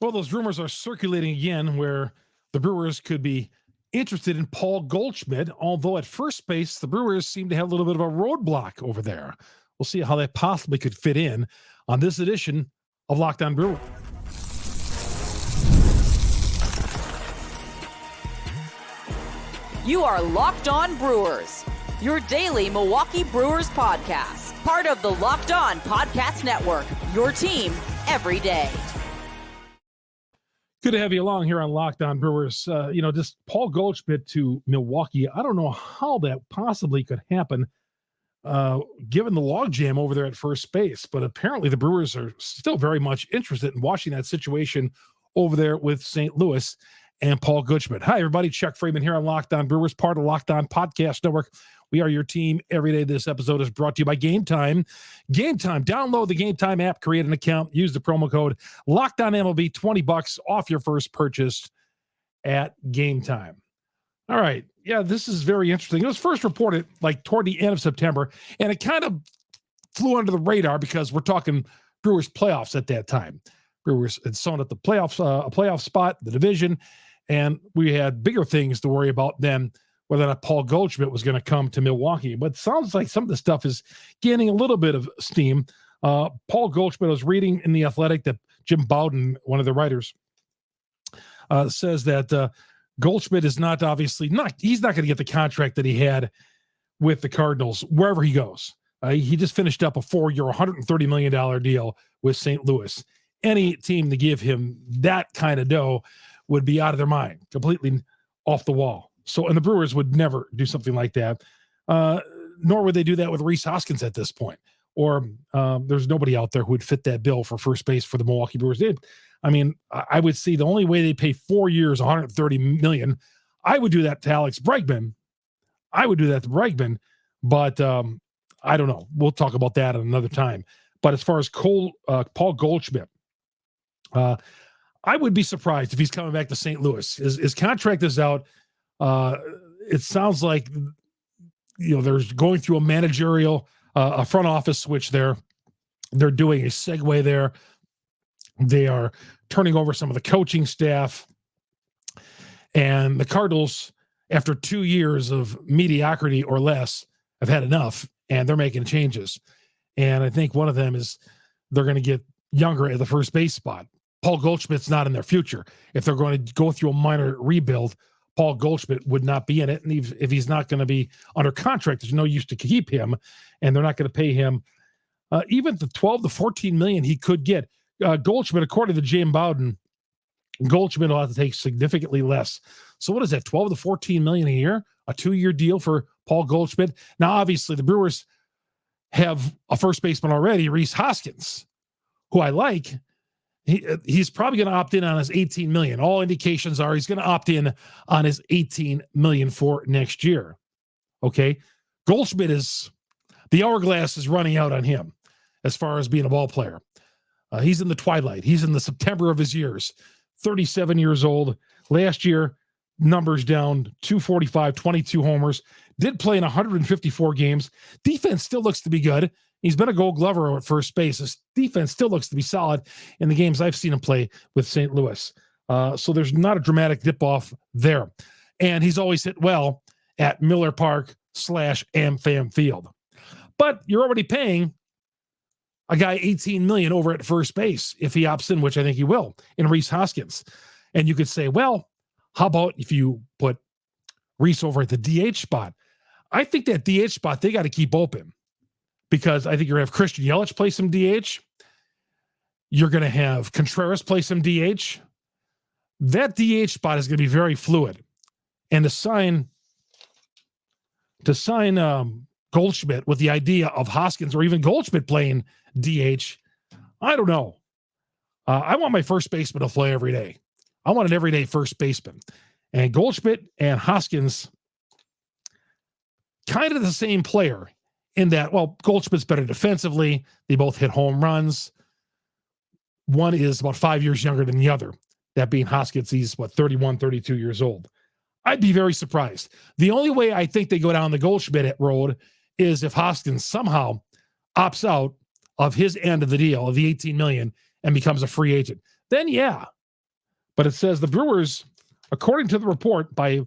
Well, those rumors are circulating again where the Brewers could be interested in Paul Goldschmidt, although at first base, the Brewers seem to have a little bit of a roadblock over there. We'll see how that possibly could fit in on this edition of Locked On Brewers. You are Locked On Brewers, your daily Milwaukee Brewers podcast. Part of the Locked On Podcast Network, your team every day. Good to have you along here on Locked On Brewers. Just Paul Goldschmidt to Milwaukee. I don't know how that possibly could happen given the logjam over there at first base. But apparently the Brewers are still very much interested in watching that situation over there with St. Louis and Paul Goldschmidt. Hi, everybody. Chuck Freeman here on Locked On Brewers, part of Locked On Podcast Network. We are your team every day. This episode is brought to you by Gametime. Gametime. Download the Gametime app, create an account, use the promo code LOCKEDONMLB, $20 off your first purchase at Gametime. All right. Yeah, this is very interesting. It was first reported like toward the end of September, and it kind of flew under the radar because we're talking Brewers playoffs at that time. Brewers had sewn up the playoffs, a playoff spot, the division, and we had bigger things to worry about than whether or not Paul Goldschmidt was going to come to Milwaukee. But it sounds like some of the stuff is gaining a little bit of steam. Paul Goldschmidt, was reading in The Athletic that Jim Bowden, one of the writers, says that Goldschmidt is not he's not going to get the contract that he had with the Cardinals wherever he goes. He just finished up a 4-year, $130 million deal with St. Louis. Any team to give him that kind of dough would be out of their mind, completely off the wall. And the Brewers would never do something like that, nor would they do that with Rhys Hoskins at this point. Or there's nobody out there who would fit that bill for first base for the Milwaukee Brewers. I would see the only way they pay 4 years, $130 million. I would do that to Alex Bregman. But I don't know. We'll talk about that at another time. But as far as Paul Goldschmidt, I would be surprised if he's coming back to St. Louis. His contract is out. It sounds like they're going through a managerial, a front office switch there. They're doing a segue there. They are turning over some of the coaching staff. And the Cardinals, after 2 years of mediocrity or less, have had enough, and they're making changes. And I think one of them is they're going to get younger at the first base spot. Paul Goldschmidt's not in their future. If they're going to go through a minor rebuild, Paul Goldschmidt would not be in it. And if he's not going to be under contract, there's no use to keep him, and they're not going to pay him even the $12 to $14 million he could get. Goldschmidt, according to Jim Bowden, Goldschmidt will have to take significantly less. So what is that, $12 to $14 million a year? A 2-year deal for Paul Goldschmidt? Now, obviously, the Brewers have a first baseman already, Rhys Hoskins, who I like. He's probably going to opt in on his $18 million. All indications are he's going to opt in on his $18 million for next year. Okay. Goldschmidt the hourglass is running out on him as far as being a ball player. He's in the twilight. He's in the September of his years, 37 years old. Last year, numbers down, 245, 22 homers. Did play in 154 games. Defense still looks to be good. He's been a Gold Glover at first base. His defense still looks to be solid in the games I've seen him play with St. Louis. So there's not a dramatic dip-off there. And he's always hit well at Miller Park / AmFam Field. But you're already paying a guy $18 million over at first base if he opts in, which I think he will, in Rhys Hoskins. And you could say, well, how about if you put Rhys over at the DH spot? I think that DH spot they got to keep open, because I think you're going to have Christian Yelich play some DH. You're going to have Contreras play some DH. That DH spot is going to be very fluid. And to sign Goldschmidt with the idea of Hoskins or even Goldschmidt playing DH, I don't know. I want my first baseman to play every day. I want an everyday first baseman. And Goldschmidt and Hoskins, kind of the same player in that, well, Goldschmidt's better defensively. They both hit home runs. One is about 5 years younger than the other. That being Hoskins, he's 31, 32 years old. I'd be very surprised. The only way I think they go down the Goldschmidt road is if Hoskins somehow opts out of his end of the deal of the $18 million and becomes a free agent. Then, yeah, But it says the Brewers, according to the report by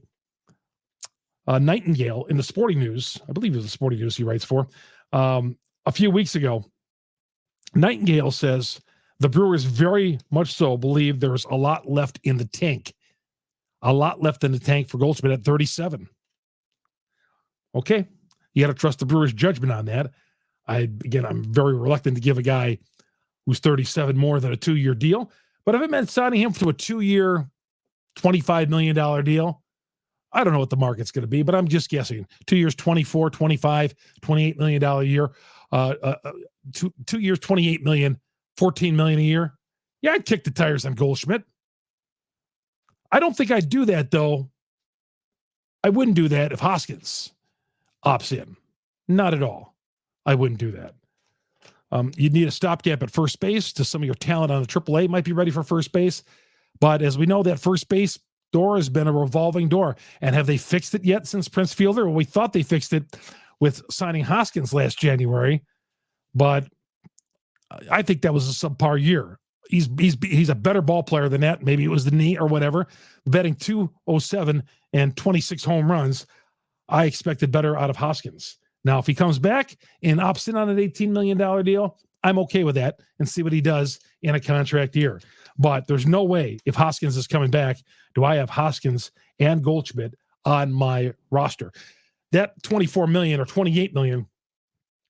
Nightingale in the Sporting News, I believe it was the Sporting News he writes for, a few weeks ago, Nightingale says the Brewers very much so believe there's a lot left in the tank. A lot left in the tank for Goldschmidt at 37. Okay. You got to trust the Brewers' judgment on that. I'm very reluctant to give a guy who's 37 more than a 2-year deal. But if it meant signing him to a 2-year, $25 million deal, I don't know what the market's going to be, but I'm just guessing. 2 years, 24, 25, $28 million a year. 2 years, $28 million, $14 million a year. Yeah, I'd kick the tires on Goldschmidt. I don't think I'd do that, though. I wouldn't do that if Hoskins opts in. Not at all. I wouldn't do that. You'd need a stopgap at first base to some of your talent on the AAA might be ready for first base. But as we know, that first base door has been a revolving door. And have they fixed it yet since Prince Fielder? Well, we thought they fixed it with signing Hoskins last January. But I think that was a subpar year. He's a better ball player than that. Maybe it was the knee or whatever. Betting 207 and 26 home runs, I expected better out of Hoskins. Now, if he comes back and opts in on an $18 million deal, I'm okay with that and see what he does in a contract year. But there's no way, if Hoskins is coming back, do I have Hoskins and Goldschmidt on my roster. That $24 million or $28 million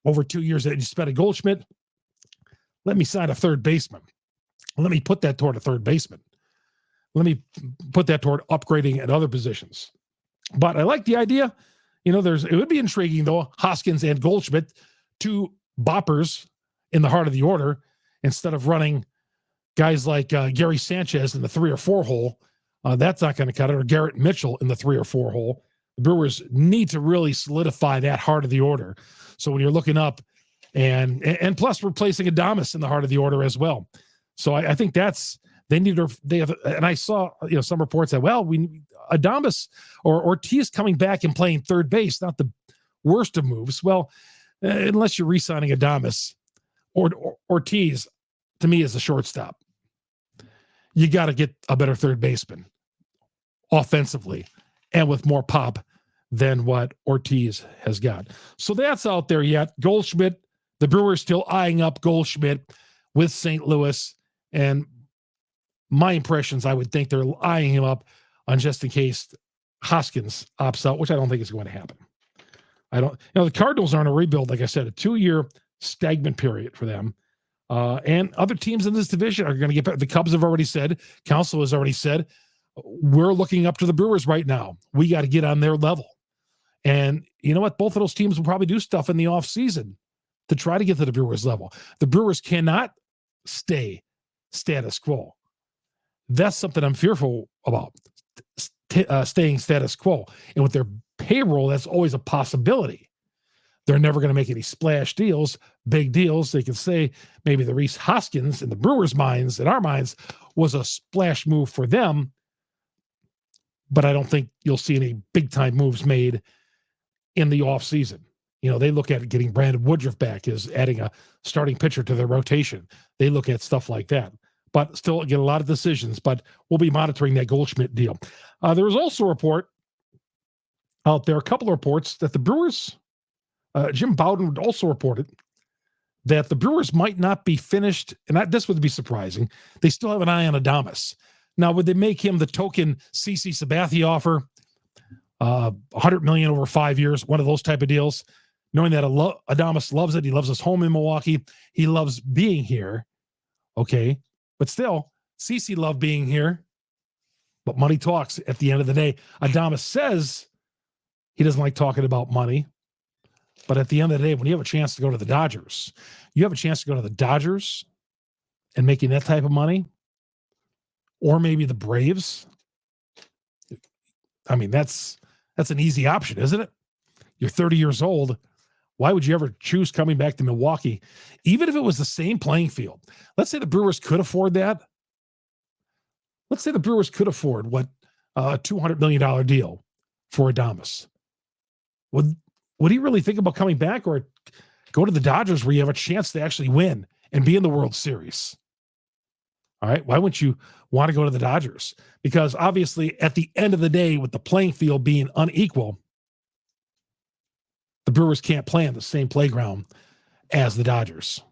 over 2 years that you spent at Goldschmidt, let me sign a third baseman. Let me put that toward a third baseman. Let me put that toward upgrading at other positions. But I like the idea. You know, it would be intriguing, though, Hoskins and Goldschmidt, two boppers in the heart of the order, instead of running guys like Gary Sanchez in the 3 or 4 hole. That's not going to cut it, or Garrett Mitchell in the 3 or 4 hole. The Brewers need to really solidify that heart of the order. So when you're looking up, and plus replacing Adames in the heart of the order as well. So I think they have, and I saw, some reports that, Adames or Ortiz coming back and playing third base, not the worst of moves. Well, unless you're re-signing Adames, or Ortiz, to me, is a shortstop. You got to get a better third baseman offensively and with more pop than what Ortiz has got. So that's out there yet. Goldschmidt, the Brewers still eyeing up Goldschmidt with St. Louis. And my impressions, I would think they're eyeing him up on just in case Hoskins opts out, which I don't think is going to happen. The Cardinals are in a rebuild, like I said, a 2-year stagnant period for them. And other teams in this division are going to get better. The Cubs have already said, Council has already said, we're looking up to the Brewers right now. We got to get on their level. And you know what? Both of those teams will probably do stuff in the offseason to try to get to the Brewers level. The Brewers cannot stay status quo. That's something I'm fearful about, staying status quo. And with their payroll, that's always a possibility. They're never going to make any splash deals, big deals. They can say maybe the Rhys Hoskins in the Brewers' minds, in our minds, was a splash move for them. But I don't think you'll see any big-time moves made in the offseason. They look at getting Brandon Woodruff back as adding a starting pitcher to their rotation. They look at stuff like that. But still get a lot of decisions. But we'll be monitoring that Goldschmidt deal. There was also a report out there, a couple of reports, that the Brewers, Jim Bowden also reported that the Brewers might not be finished, and this would be surprising. They still have an eye on Adames. Now, would they make him the token CC Sabathia offer, $100 million over 5 years, one of those type of deals, knowing that Adames loves it. He loves his home in Milwaukee. He loves being here. Okay. But still, CC loved being here. But money talks at the end of the day. Adames says he doesn't like talking about money. But at the end of the day, when you have a chance to go to the Dodgers, and making that type of money, or maybe the Braves. I mean, that's an easy option, isn't it? You're 30 years old. Why would you ever choose coming back to Milwaukee? Even if it was the same playing field. Let's say the Brewers could afford that. Let's say the Brewers could afford what a $200 million deal for Adames. Would he really think about coming back, or go to the Dodgers where you have a chance to actually win and be in the World Series? All right. Why wouldn't you want to go to the Dodgers? Because obviously, at the end of the day, with the playing field being unequal, the Brewers can't play on the same playground as the Dodgers,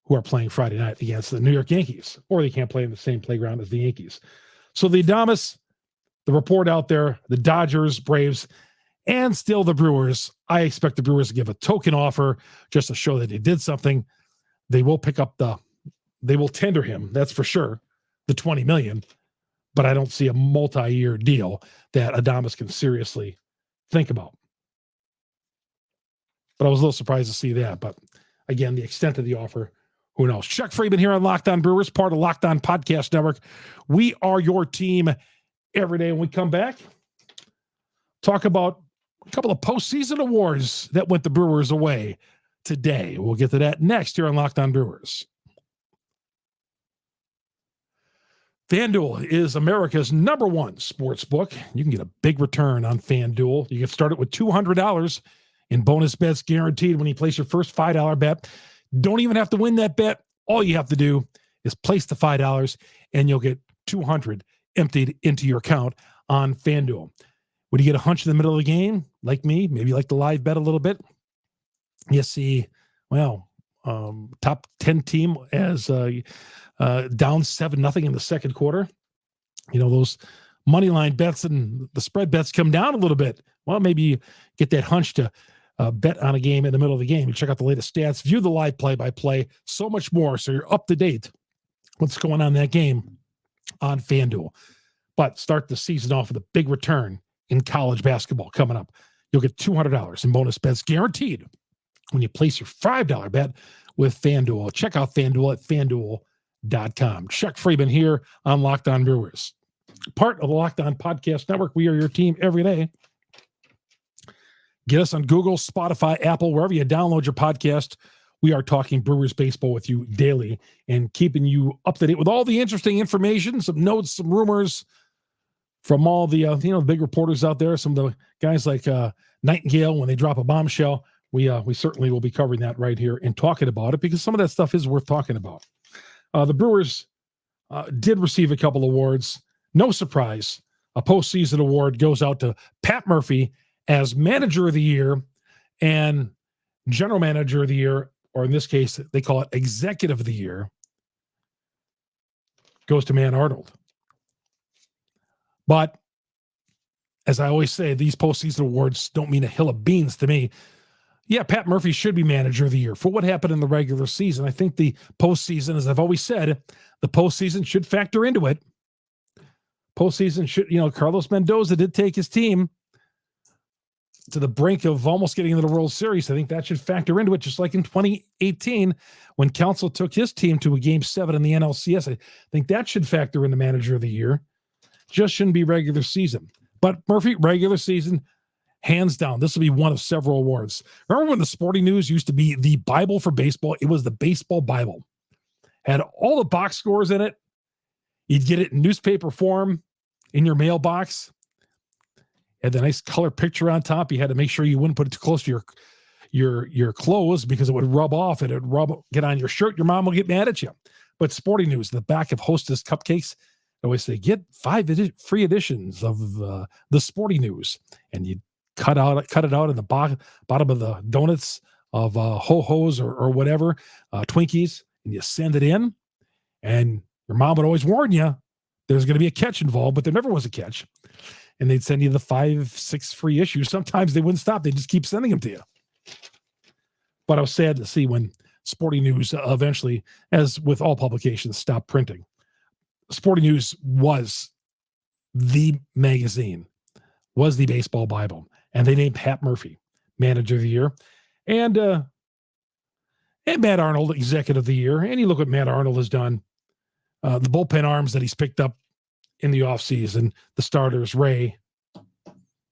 who are playing Friday night against the New York Yankees, or they can't play in the same playground as the Yankees. So the Adamas, the report out there, the Dodgers, Braves, and still the Brewers. I expect the Brewers to give a token offer just to show that they did something. They will they will tender him, that's for sure, the $20 million, but I don't see a multi-year deal that Adamas can seriously think about. But I was a little surprised to see that. But again, the extent of the offer, who knows? Chuck Freeman here on Locked On Brewers, part of Locked On Podcast Network. We are your team every day. When we come back, talk about a couple of postseason awards that went the Brewers away today. We'll get to that next here on Locked On Brewers. FanDuel is America's #1 sports book. You can get a big return on FanDuel. You can start it with $200 in bonus bets guaranteed when you place your first $5 bet. Don't even have to win that bet. All you have to do is place the $5 and you'll get $200 emptied into your account on FanDuel. When you get a hunch in the middle of the game, like me, maybe you like the live bet a little bit, you see, top 10 team as down 7-0 in the second quarter. Those money line bets and the spread bets come down a little bit. Well, maybe you get that hunch to bet on a game in the middle of the game. You check out the latest stats, view the live play-by-play, so much more. So you're up to date what's going on in that game on FanDuel. But start the season off with a big return in college basketball coming up. You'll get $200 in bonus bets guaranteed when you place your $5 bet with FanDuel. Check out FanDuel at FanDuel.com. Chuck Freeman here on Locked On Brewers. Part of the Locked On Podcast Network. We are your team every day. Get us on Google, Spotify, Apple, wherever you download your podcast. We are talking Brewers baseball with you daily and keeping you up to date with all the interesting information, some notes, some rumors from all the big reporters out there. Some of the guys like Nightingale, when they drop a bombshell, we certainly will be covering that right here and talking about it because some of that stuff is worth talking about. The Brewers did receive a couple awards. No surprise, a postseason award goes out to Pat Murphy as Manager of the Year and General Manager of the Year, or in this case, they call it Executive of the Year, goes to Matt Arnold. But as I always say, these postseason awards don't mean a hill of beans to me. Yeah, Pat Murphy should be Manager of the Year for what happened in the regular season. I think the postseason, as I've always said, the postseason should factor into it. Postseason should, Carlos Mendoza did take his team to the brink of almost getting into the World Series. I think that should factor into it, just like in 2018 when Counsell took his team to a Game 7 in the NLCS. I think that should factor in the Manager of the Year. Just shouldn't be regular season. But Murphy, regular season, hands down, this will be one of several awards. Remember when the Sporting News used to be the Bible for baseball? It was the baseball Bible. Had all the box scores in it. You'd get it in newspaper form in your mailbox. Had the nice color picture on top. You had to make sure you wouldn't put it too close to your clothes because it would rub off and it would get on your shirt. Your mom will get mad at you. But Sporting News, the back of Hostess cupcakes, I always say, get 5 free editions of the Sporting News. And you cut it out in the bottom of the donuts of Ho-Hos or whatever, Twinkies, and you send it in. And your mom would always warn you there's going to be a catch involved, but there never was a catch. And they'd send you the 5-6 free issues. Sometimes they wouldn't stop. They just keep sending them to you. But I was sad to see when Sporting News eventually, as with all publications, stopped printing. Sporting News was the magazine, was the baseball Bible. And they named Pat Murphy Manager of the Year. And Matt Arnold, Executive of the Year. And you look what Matt Arnold has done. The bullpen arms that he's picked up in the offseason, the starters, Ray,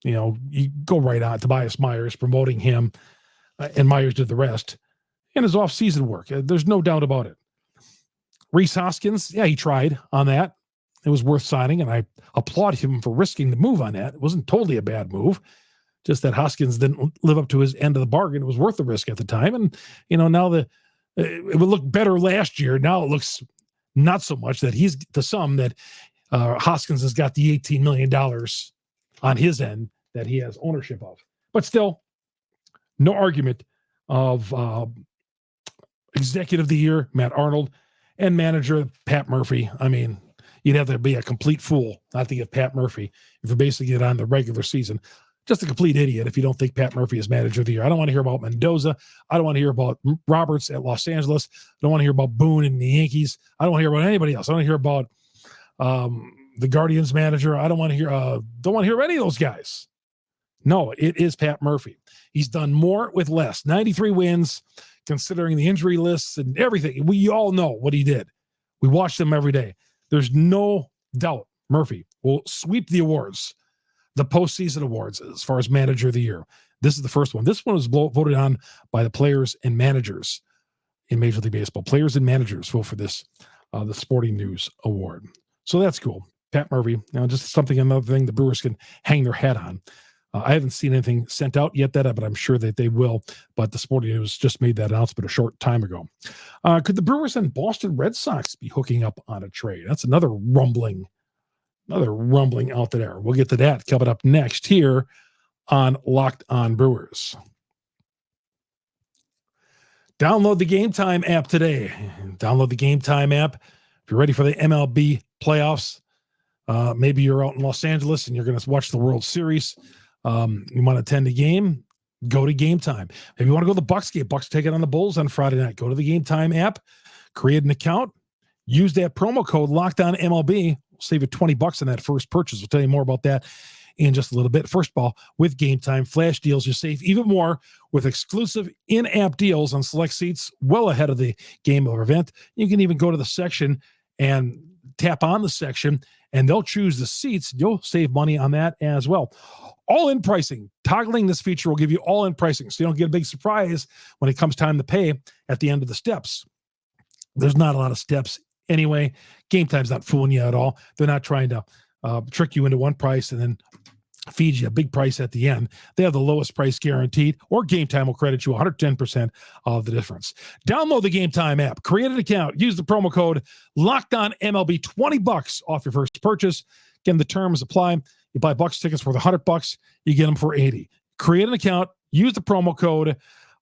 you go right on. Tobias Myers, promoting him, and Myers did the rest. And his offseason work, there's no doubt about it. Rhys Hoskins, yeah, he tried on that. It was worth signing, and I applaud him for risking the move on that. It wasn't totally a bad move. Just that Hoskins didn't live up to his end of the bargain. It was worth the risk at the time. And, now it would look better last year. Now it looks not so much that he's the sum that Hoskins has got the $18 million on his end that he has ownership of. But still, no argument of executive of the year, Matt Arnold, and manager, Pat Murphy. I mean, you'd have to be a complete fool not to give Pat Murphy, if you're basing it on the regular season, just a complete idiot if you don't think Pat Murphy is manager of the year. I don't want to hear about Mendoza. I don't want to hear about Roberts at Los Angeles. I don't want to hear about Boone and the Yankees. I don't want to hear about anybody else. I don't want to hear about the Guardians manager. I don't want to hear about any of those guys. No, it is Pat Murphy. He's done more with less. 93 wins, considering the injury lists and everything. We all know what he did. We watch them every day. There's no doubt Murphy will sweep the awards, the postseason awards, as far as manager of the year. This is the first one. This one was voted on by the players and managers in Major League Baseball. Players and managers vote for this, the Sporting News Award. So that's cool. Pat Murphy, just another thing the Brewers can hang their hat on. I haven't seen anything sent out yet but I'm sure that they will. But the Sporting News just made that announcement a short time ago. Could the Brewers and Boston Red Sox be hooking up on a trade? That's another rumbling out there. We'll get to that coming up next here on Locked On Brewers. Download the Gametime app today. Download the Gametime app. If you're ready for the MLB playoffs, maybe you're out in Los Angeles and you're going to watch the World Series. You want to attend a game, go to Gametime. If you want to go to the Bucks game, Bucks take it on the Bulls on Friday night. Go to the Gametime app, create an account, use that promo code LOCKEDONMLB. Save you $20 on that first purchase. We'll tell you more about that in just a little bit. First of all, with Gametime flash deals, you save even more with exclusive in-app deals on select seats well ahead of the game or event. You can even go to the section and tap on the section, and they'll choose the seats. You'll save money on that as well. All-in pricing. Toggling this feature will give you all-in pricing, so you don't get a big surprise when it comes time to pay at the end of the steps. There's not a lot of steps anyway. Gametime's not fooling you at all. They're not trying to trick you into one price and then feed you a big price at the end. They have the lowest price guaranteed, or Gametime will credit you 110% of the difference. Download the Gametime app, create an account, use the promo code LOCKEDONMLB, $20 off your first purchase. Again, the terms apply. You buy Bucks tickets worth $100, you get them for $80. Create an account, use the promo code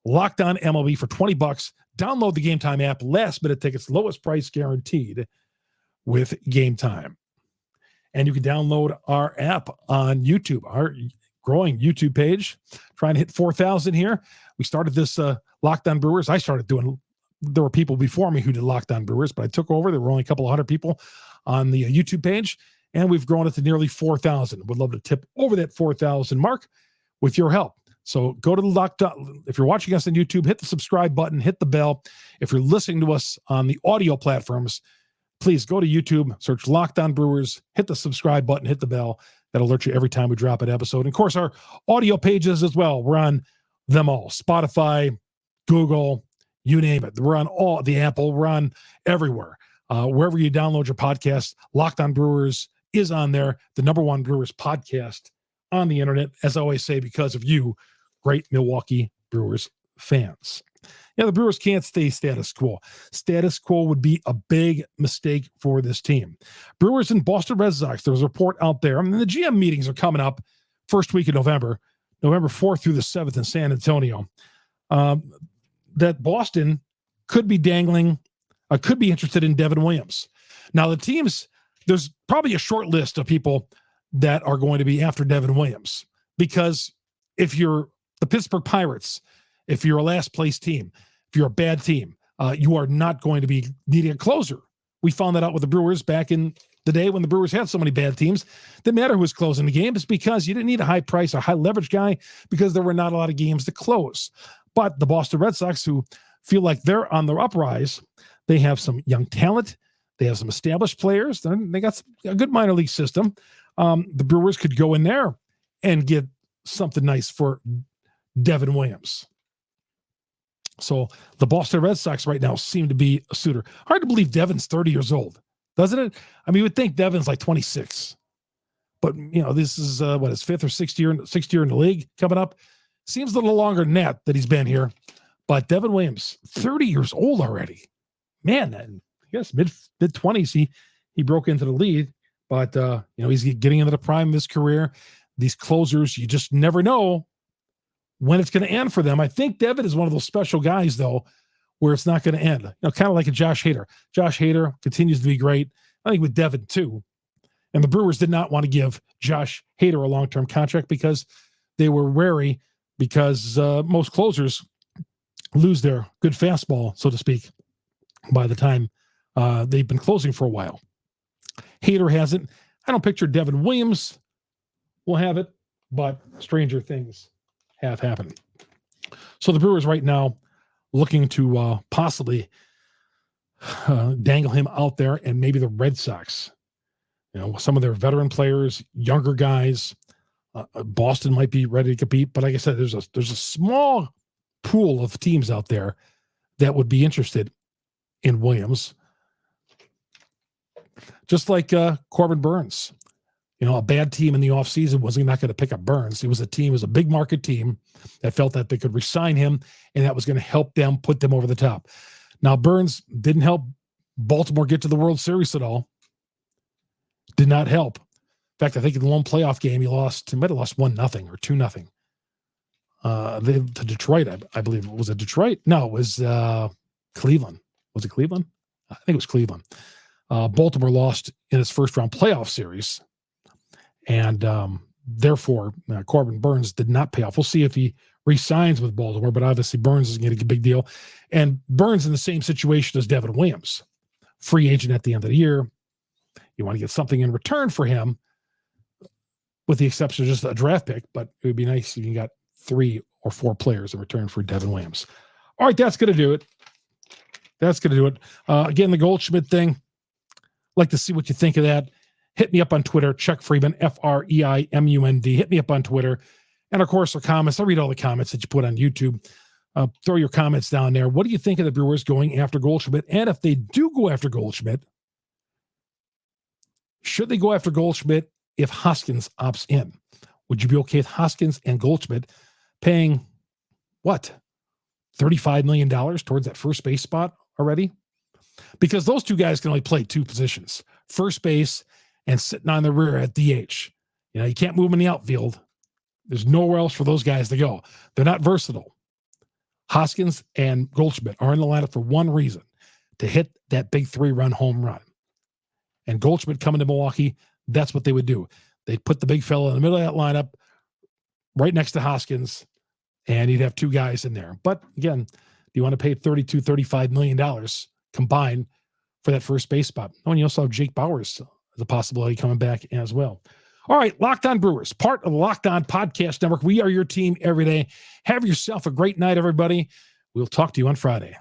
LOCKEDONMLB for $20. Download the Gametime app. Last minute tickets, lowest price guaranteed with Gametime. And you can download our app on YouTube, our growing YouTube page, trying to hit 4,000 here. We started this Locked On Brewers. There were people before me who did Locked On Brewers, but I took over. There were only a couple of hundred people on the YouTube page, and we've grown it to nearly 4,000. Would love to tip over that 4,000 mark with your help. So go to the Locked On. If you're watching us on YouTube, hit the subscribe button, hit the bell. If you're listening to us on the audio platforms, please go to YouTube, search Locked On Brewers, hit the subscribe button, hit the bell. That'll alert you every time we drop an episode. And of course, our audio pages as well. We're on them all. Spotify, Google, you name it. We're on all the Apple. We're on everywhere. Wherever you download your podcast, Locked On Brewers is on there. The #1 Brewers podcast on the internet, as I always say, because of you, great Milwaukee Brewers fans. Yeah, the Brewers can't stay status quo. Status quo would be a big mistake for this team. Brewers and Boston Red Sox, there was a report out there. I mean, the GM meetings are coming up first week of November 4th through the 7th in San Antonio, that Boston could be could be interested in Devin Williams. Now, the teams, there's probably a short list of people that are going to be after Devin Williams, because if you're the Pittsburgh Pirates, if you're a last place team, if you're a bad team, you are not going to be needing a closer. We found that out with the Brewers back in the day when the Brewers had so many bad teams. Didn't matter who was closing the game. It's because you didn't need a high price or high leverage guy, because there were not a lot of games to close. But the Boston Red Sox, who feel like they're on the uprise, they have some young talent. They have some established players. They got a good minor league system. The Brewers could go in there and get something nice for Devin Williams. So the Boston Red Sox right now seem to be a suitor. Hard to believe Devin's 30 years old, doesn't it? I mean, you would think Devin's like 26, but this is his fifth or sixth year in the league coming up. Seems a little longer than that he's been here, but Devin Williams, 30 years old already, man. guess mid 20s, he broke into the lead. But he's getting into the prime of his career. These closers, you just never know when it's going to end for them. I think Devin is one of those special guys, though, where it's not going to end. Kind of like a Josh Hader. Josh Hader continues to be great. I think with Devin too. And the Brewers did not want to give Josh Hader a long-term contract because they were wary, because most closers lose their good fastball, so to speak, by the time they've been closing for a while. Hader hasn't. I don't picture Devin Williams will have it, but stranger things have happened. So the Brewers right now looking to possibly dangle him out there, and maybe the Red Sox. Some of their veteran players, younger guys. Boston might be ready to compete, but like I said, there's a small pool of teams out there that would be interested in Williams. Just like Corbin Burns. A bad team in the offseason wasn't not going to pick up Burns. It was a big market team that felt that they could re-sign him, and that was going to help them, put them over the top. Now, Burns didn't help Baltimore get to the World Series at all. Did not help. In fact, I think in the one playoff game, he might have lost 1-0 or 2-0. To Detroit, I believe. Was it Detroit? No, it was Cleveland. Was it Cleveland? I think it was Cleveland. Baltimore lost in its first round playoff series. And therefore, Corbin Burns did not pay off. We'll see if he re-signs with Baltimore, but obviously Burns is getting a big deal. And Burns in the same situation as Devin Williams. Free agent at the end of the year. You want to get something in return for him, with the exception of just a draft pick, but it would be nice if you got 3 or 4 players in return for Devin Williams. All right, that's going to do it. Again, the Goldschmidt thing, like to see what you think of that. Hit me up on Twitter, Chuck Freeman, Freimund. Hit me up on Twitter. And, of course, our comments. I read all the comments that you put on YouTube. Throw your comments down there. What do you think of the Brewers going after Goldschmidt? And if they do go after Goldschmidt, should they go after Goldschmidt if Hoskins opts in? Would you be okay with Hoskins and Goldschmidt paying, what, $35 million towards that first base spot already? Because those two guys can only play 2 positions, first base and sitting on the rear at DH. You can't move them in the outfield. There's nowhere else for those guys to go. They're not versatile. Hoskins and Goldschmidt are in the lineup for one reason, to hit that big 3-run home run. And Goldschmidt coming to Milwaukee, that's what they would do. They'd put the big fella in the middle of that lineup right next to Hoskins, and you'd have 2 guys in there. But again, do you want to pay $32, $35 million combined for that first base spot? Oh, and you also have Jake Bauers, the possibility coming back as well. All right, Locked On Brewers, part of the Locked On Podcast Network. We are your team every day. Have yourself a great night, everybody. We'll talk to you on Friday.